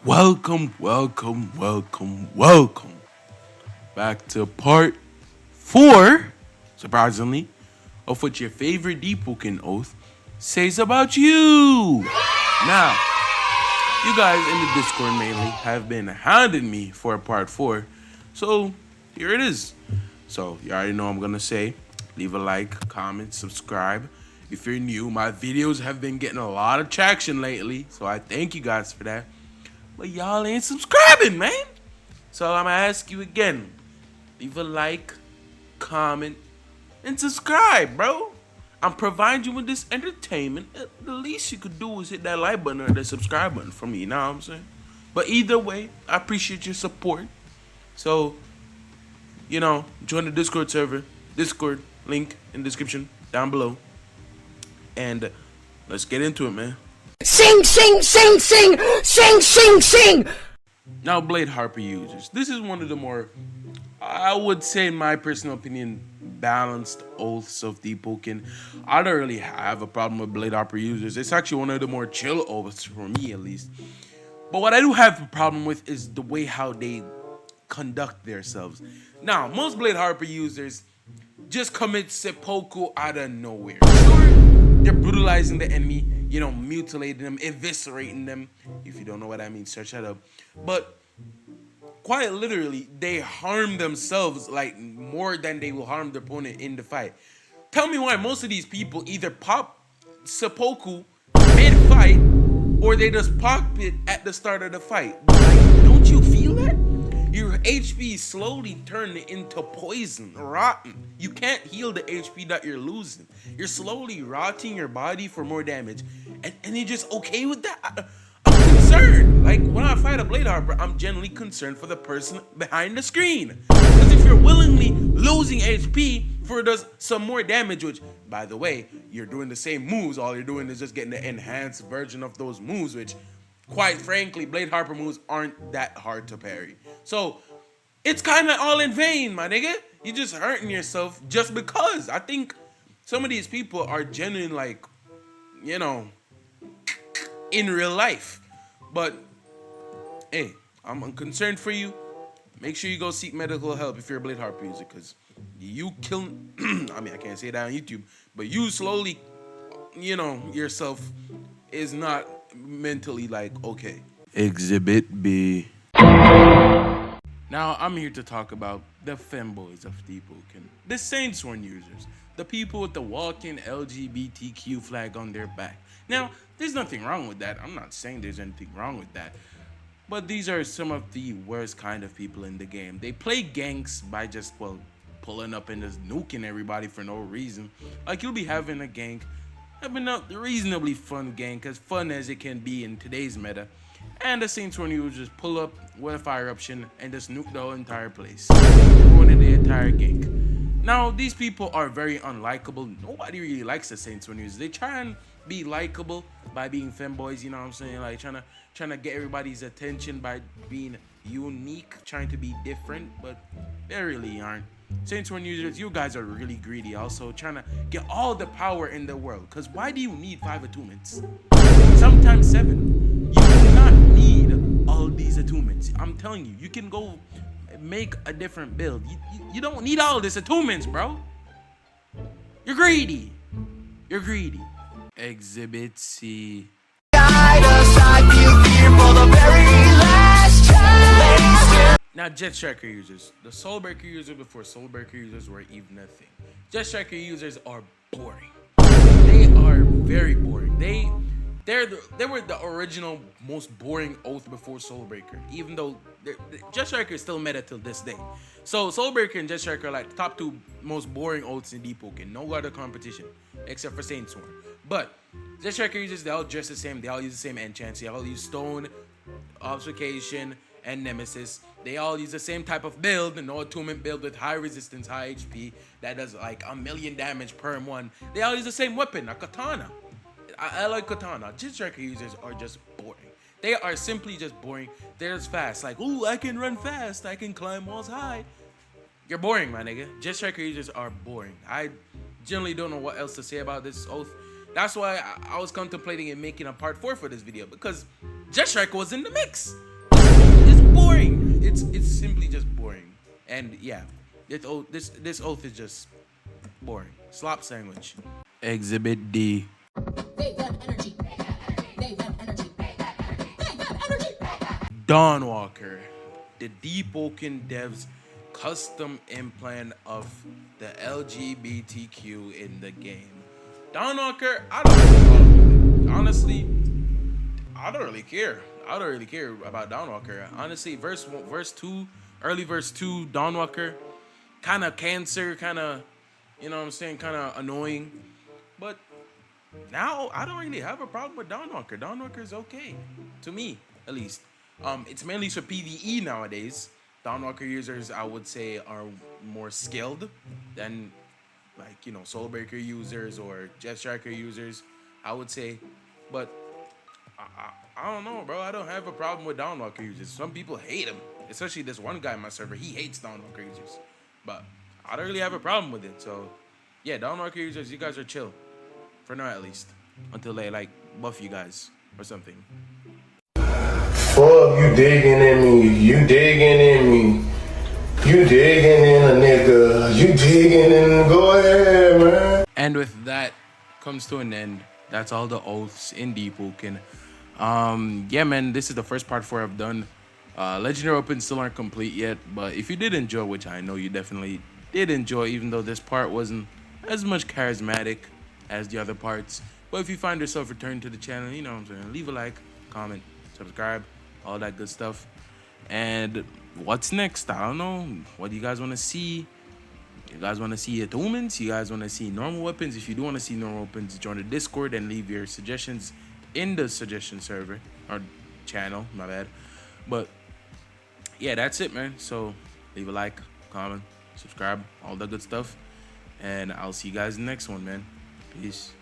Welcome back to part 4, surprisingly, of what your favorite deepwoken oath says about you. Now, you guys in the Discord mainly have been hounding me for part 4, so here it is. So, you already know I'm gonna say, leave a like, comment, subscribe. If you're new, my videos have been getting a lot of traction lately, so I thank you guys for that. But y'all ain't subscribing, man. So I'm gonna ask you again. Leave a like, comment, and subscribe, bro. I'm providing you with this entertainment. The least you could do is hit that like button or the subscribe button for me, you know what I'm saying? But either way, I appreciate your support. So, join the Discord server. Discord link in the description down below. And let's get into it, man. Sing, sing, sing, sing, sing, sing, sing. Now, Blade Harper users. This is one of the more, I would say, in my personal opinion, balanced oaths of deepwoken. I don't really have a problem with Blade Harper users. It's actually one of the more chill oaths for me, at least. But what I do have a problem with is the way how they conduct themselves. Now, most Blade Harper users just commit seppuku out of nowhere. Sure, they're brutalizing the enemy, mutilating them, eviscerating them. If you don't know what I mean, search that up. But quite literally, they harm themselves like more than they will harm their opponent in the fight. Tell me why most of these people either pop seppuku mid-fight or they just pop it at the start of the fight. Like, don't you feel that? Your HP slowly turning into poison, rotten. You can't heal the HP that you're losing. You're slowly rotting your body for more damage. And you're just okay with that? I'm concerned. Like, when I fight a Blade Harper, I'm generally concerned for the person behind the screen. Because if you're willingly losing HP for some more damage, which, by the way, you're doing the same moves, all you're doing is just getting the enhanced version of those moves, which, quite frankly, Blade Harper moves aren't that hard to parry. So, it's kind of all in vain, my nigga. You're just hurting yourself just because. I think some of these people are genuine, like, in real life. But, hey, I'm concerned for you. Make sure you go seek medical help if you're a Blade Harper user, because you kill, I mean, I can't say that on YouTube, but you slowly, yourself is not mentally like, okay. Exhibit B. Now, I'm here to talk about the femboys of deepwoken, the Saintsworn users, the people with the walking LGBTQ flag on their back. Now, there's nothing wrong with that. I'm not saying there's anything wrong with that. But these are some of the worst kind of people in the game. They play ganks by just, pulling up and just nuking everybody for no reason. Like, you'll be having a gank, having a reasonably fun gank, as fun as it can be in today's meta. And the Saintsworn users just pull up with a fire eruption and just nuke the whole entire place, ruining the entire gank. Now, these people are very unlikable. Nobody really likes the Saintsworn users. They try and be likable by being femboys, you know what I'm saying? Like, trying to get everybody's attention by being unique, trying to be different, but they really aren't. Saintsworn users, you guys are really greedy, also trying to get all the power in the world. Because why do you need 5 attunements? Sometimes 7. You do not need all these attunements. I'm telling you, you can go make a different build. You don't need all this attunements, bro. You're greedy. You're greedy. Exhibit C. Now, Jet Striker users, the Soulbreaker users before Soulbreaker users were even a thing. Jet Striker users are boring. They are very boring. They were the original most boring oath before Soulbreaker, even though Jet Striker is still meta till this day. So Soulbreaker and Jet Striker are like the top 2 most boring oaths in deepwoken. No other competition except for Saintsworn. But Jet Striker users, they all dress the same. They all use the same enchants. They all use Stone, Obfuscation, and Nemesis. They all use the same type of build, no attunement build with high resistance, high HP, that does like 1,000,000 damage per one. They all use the same weapon, a katana. I like katana. Jet Striker users are just boring. They are simply just boring. They're just fast. Like, ooh, I can run fast. I can climb walls high. You're boring, my nigga. Jet Striker users are boring. I generally don't know what else to say about this oath. That's why I was contemplating in making a part 4 for this video, because Jet Striker was in the mix. it's simply just boring. And yeah, this oath is just boring. Slop sandwich. Exhibit D. They got energy. They got energy. They got energy. Dawn Walker, the deepwoken devs custom implant of the LGBTQ in the game. Dawn Walker, I don't have a problem with it. Honestly, I don't really care. I don't really care about Dawn Walker. Honestly, verse two, early verse two, Dawn Walker, kind of cancer, kind of, you know what I'm saying, kind of annoying. But now I don't really have a problem with Dawn Walker. Dawn Walker is okay, to me at least. It's mainly for PvE nowadays. Dawn Walker users, I would say, are more skilled than like Soulbreaker users or Jet Striker users, I would say. But I don't know, bro. I don't have a problem with Dawn Walker users. Some people hate him, especially this one guy in my server. He hates Dawn Walker users, but I don't really have a problem with it. So yeah, Dawn Walker users, you guys are chill. For now, at least. Until they, like, buff you guys or something. Fuck, you digging in me. You digging in me. You digging in a nigga. You digging in. Go ahead, man. And with that comes to an end. That's all the oaths in deepwoken. Yeah, man, this is the first part 4 I've done. Legendary opens still aren't complete yet. But if you did enjoy, which I know you definitely did enjoy, even though this part wasn't as much charismatic as the other parts. But if you find yourself returning to the channel, you know what I'm saying, leave a like, comment, subscribe, all that good stuff. And what's next? I don't know. What do you guys want to see? You guys want to see attunements? You guys want to see normal weapons? If you do want to see normal weapons, join the Discord and leave your suggestions in the suggestion server or channel, my bad. But yeah, that's it, man. So leave a like, comment, subscribe, all that good stuff. And I'll see you guys in the next one, man. Peace.